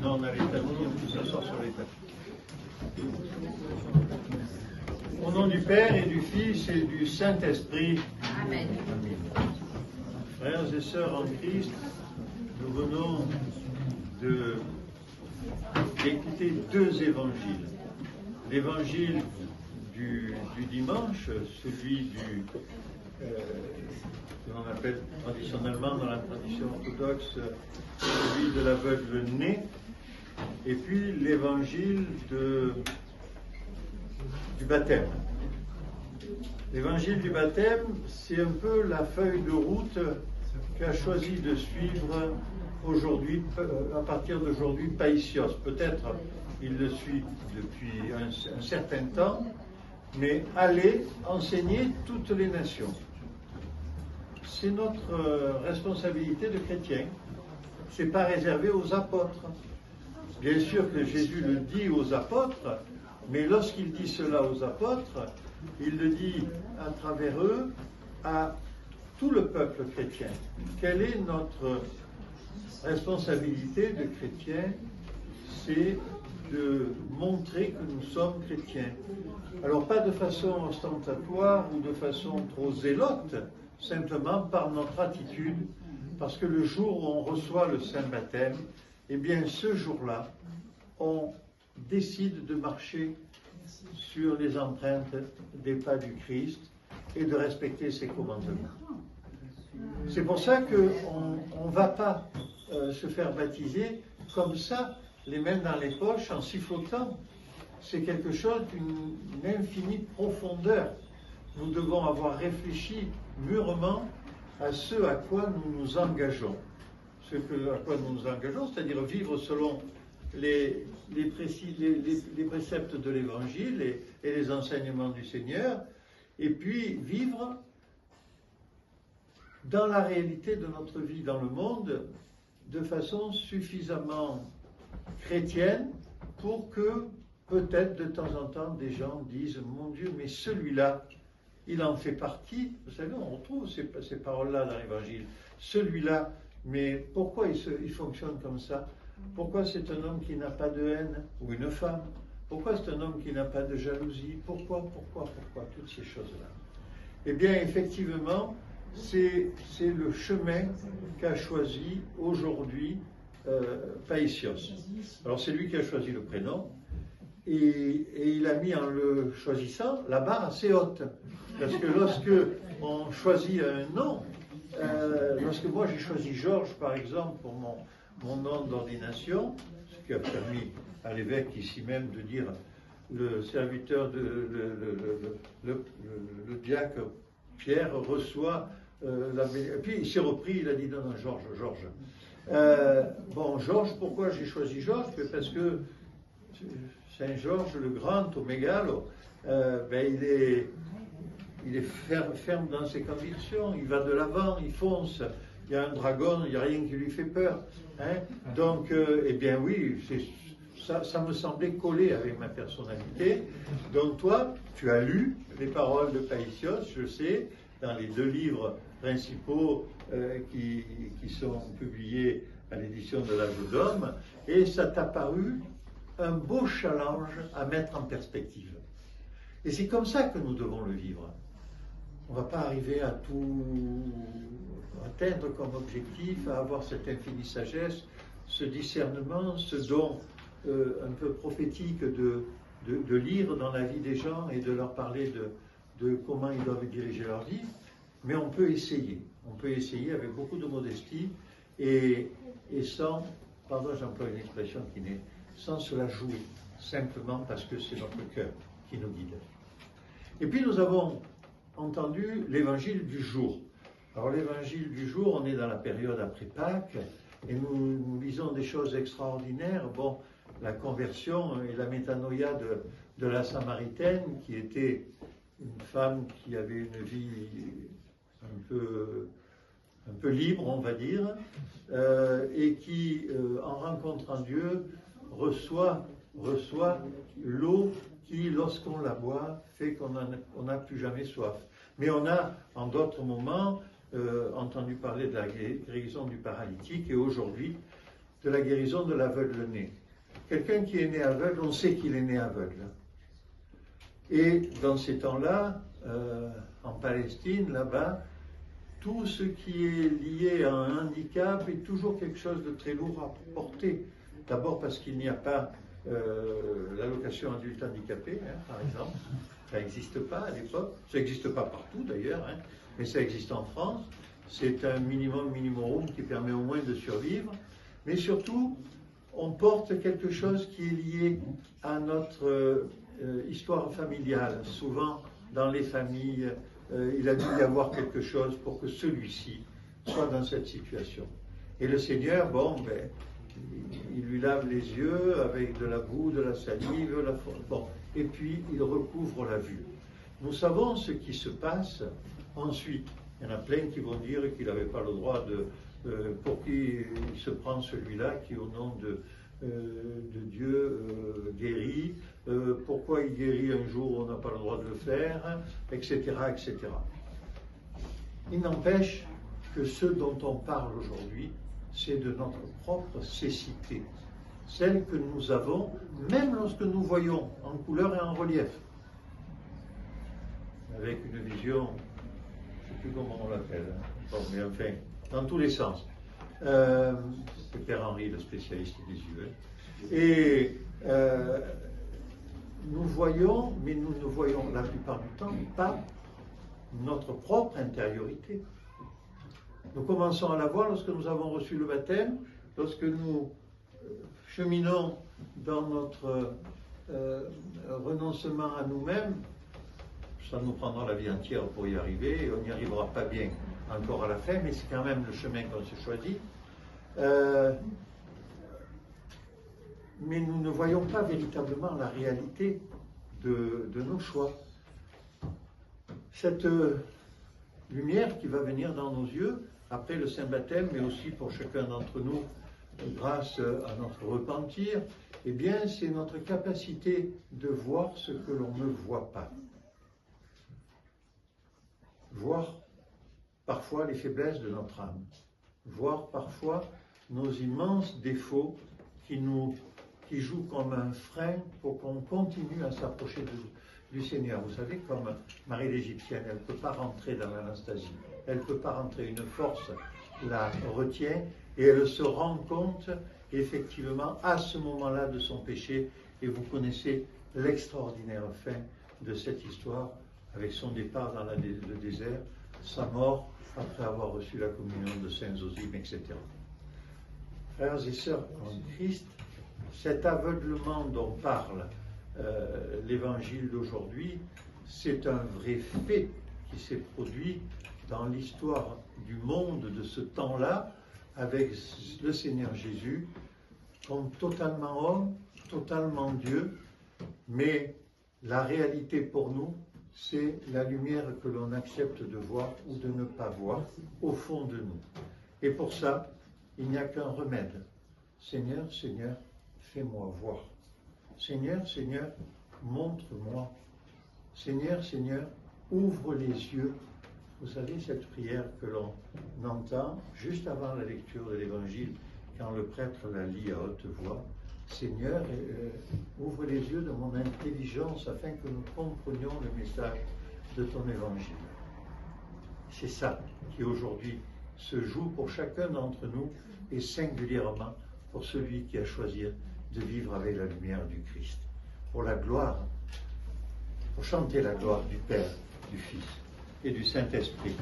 Non, on a les tapis, on peut s'asseoir sur les tapis. Au nom du Père et du Fils et du Saint-Esprit. Amen. Amen. Frères et sœurs en Christ, nous venons d'écouter deux évangiles. L'évangile du dimanche, celui que l'on appelle traditionnellement dans la tradition orthodoxe celui de l'aveugle né, et puis l'évangile du baptême. L'évangile du baptême, c'est un peu la feuille de route qu'a choisi de suivre aujourd'hui, à partir d'aujourd'hui, Païsios. Peut-être il le suit depuis un certain temps, mais aller enseigner toutes les nations. C'est notre responsabilité de chrétiens. Ce n'est pas réservé aux apôtres. Bien sûr que Jésus le dit aux apôtres, mais lorsqu'il dit cela aux apôtres, il le dit à travers eux à tout le peuple chrétien. Quelle est notre responsabilité de chrétiens? C'est de montrer que nous sommes chrétiens. Alors pas de façon ostentatoire ou de façon trop zélote, simplement par notre attitude, parce que le jour où on reçoit le Saint Baptême, eh bien ce jour-là, on décide de marcher sur les empreintes des pas du Christ et de respecter ses commandements. C'est pour ça qu'on ne va pas se faire baptiser comme ça, les mains dans les poches, en sifflotant. C'est quelque chose d'une infinie profondeur. Nous devons avoir réfléchi mûrement à ce à quoi nous nous engageons. À quoi nous nous engageons, c'est-à-dire vivre selon les préceptes de l'Évangile et les enseignements du Seigneur, et puis vivre dans la réalité de notre vie dans le monde de façon suffisamment chrétienne pour que peut-être de temps en temps des gens disent « Mon Dieu, mais celui-là, il en fait partie ». Vous savez, on retrouve ces paroles-là dans l'Évangile. Celui-là, mais pourquoi il fonctionne comme ça? Pourquoi c'est un homme qui n'a pas de haine, ou une femme? Pourquoi c'est un homme qui n'a pas de jalousie? Pourquoi toutes ces choses-là? Eh bien, effectivement, c'est le chemin qu'a choisi aujourd'hui Païsios. Alors, c'est lui qui a choisi le prénom, et il a mis en le choisissant la barre assez haute. Parce que lorsque on choisit un nom, lorsque moi j'ai choisi Georges, par exemple, pour mon nom d'ordination, ce qui a permis à l'évêque ici même de dire le serviteur, le diacre Pierre reçoit et puis il s'est repris, il a dit non, Georges. Bon, Georges, pourquoi j'ai choisi Georges? Parce que Saint Georges, le grand, au mégalo, il est ferme dans ses convictions, il va de l'avant, il fonce. Il y a un dragon, il n'y a rien qui lui fait peur. Hein? Donc, eh bien oui, ça me semblait coller avec ma personnalité. Donc toi, tu as lu les paroles de Païsios, je sais, dans les deux livres principaux qui sont publiés à l'édition de l'Âge d'Homme, et ça t'a paru un beau challenge à mettre en perspective. Et c'est comme ça que nous devons le vivre. On ne va pas arriver à tout atteindre comme objectif, à avoir cette infinie sagesse, ce discernement, ce don un peu prophétique de lire dans la vie des gens et de leur parler de comment ils doivent diriger leur vie. Mais on peut essayer avec beaucoup de modestie et sans, pardon, j'emploie une expression qui n'est, sans se la jouer, simplement parce que c'est notre cœur qui nous guide. Et puis nous avons entendu l'évangile du jour. Alors l'évangile du jour, on est dans la période après Pâques, et nous lisons des choses extraordinaires. Bon, la conversion et la métanoïa de la Samaritaine, qui était une femme qui avait une vie un peu libre, on va dire, et qui, en rencontrant Dieu, reçoit l'eau qui, lorsqu'on la boit, fait qu'on n'a plus jamais soif. Mais on a, en d'autres moments, entendu parler de la guérison du paralytique, et aujourd'hui, de la guérison de l'aveugle-né. Quelqu'un qui est né aveugle, on sait qu'il est né aveugle. Et dans ces temps-là, en Palestine, là-bas, tout ce qui est lié à un handicap est toujours quelque chose de très lourd à porter. D'abord parce qu'il n'y a pas l'allocation adulte handicapé, hein, par exemple. Ça n'existe pas à l'époque. Ça n'existe pas partout d'ailleurs, hein, mais ça existe en France. C'est un minimum qui permet au moins de survivre. Mais surtout, on porte quelque chose qui est lié à notre histoire familiale. Souvent, dans les familles, il a dû y avoir quelque chose pour que celui-ci soit dans cette situation. Et le Seigneur, il lui lave les yeux avec de la boue, de la salive, et puis il recouvre la vue. Nous savons ce qui se passe ensuite. Il y en a plein qui vont dire qu'il n'avait pas le droit pour qui il se prend celui-là qui, au nom de Dieu, guérit, pourquoi il guérit un jour, on n'a pas le droit de le faire, etc., etc. Il n'empêche que ce dont on parle aujourd'hui, c'est de notre propre cécité, celle que nous avons, même lorsque nous voyons en couleur et en relief, avec une vision, je ne sais plus comment on l'appelle, hein, mais enfin, dans tous les sens. C'est Père Henri, le spécialiste des yeux. Et nous voyons, mais nous ne voyons la plupart du temps pas notre propre intériorité. Nous commençons à la voir lorsque nous avons reçu le baptême, lorsque nous cheminons dans notre renoncement à nous-mêmes. Ça nous prendra la vie entière pour y arriver, et on n'y arrivera pas bien encore à la fin, mais c'est quand même le chemin qu'on se choisit. Mais nous ne voyons pas véritablement la réalité de nos choix. Cette lumière qui va venir dans nos yeux, après le Saint-Baptême, mais aussi pour chacun d'entre nous, grâce à notre repentir, eh bien, c'est notre capacité de voir ce que l'on ne voit pas. Voir parfois les faiblesses de notre âme, voir parfois nos immenses défauts qui jouent comme un frein pour qu'on continue à s'approcher du Seigneur. Vous savez, comme Marie l'Égyptienne, elle ne peut pas rentrer dans l'Anastasie, elle ne peut pas rentrer, une force la retient et elle se rend compte effectivement à ce moment-là de son péché, et vous connaissez l'extraordinaire fin de cette histoire avec son départ dans le désert, sa mort après avoir reçu la communion de Saint Zosime, etc. Frères et sœurs en Christ, cet aveuglement dont parle l'évangile d'aujourd'hui, c'est un vrai fait qui s'est produit dans l'histoire du monde de ce temps-là, avec le Seigneur Jésus, comme totalement homme, totalement Dieu, mais la réalité pour nous, c'est la lumière que l'on accepte de voir ou de ne pas voir au fond de nous. Et pour ça, il n'y a qu'un remède. Seigneur, Seigneur, fais-moi voir. Seigneur, Seigneur, montre-moi. Seigneur, Seigneur, ouvre les yeux. Vous savez, cette prière que l'on entend juste avant la lecture de l'Évangile, quand le prêtre la lit à haute voix, Seigneur, ouvre les yeux de mon intelligence afin que nous comprenions le message de ton Évangile. C'est ça qui aujourd'hui se joue pour chacun d'entre nous et singulièrement pour celui qui a choisi de vivre avec la lumière du Christ. Pour la gloire, pour chanter la gloire du Père, du Fils et du Saint-Esprit.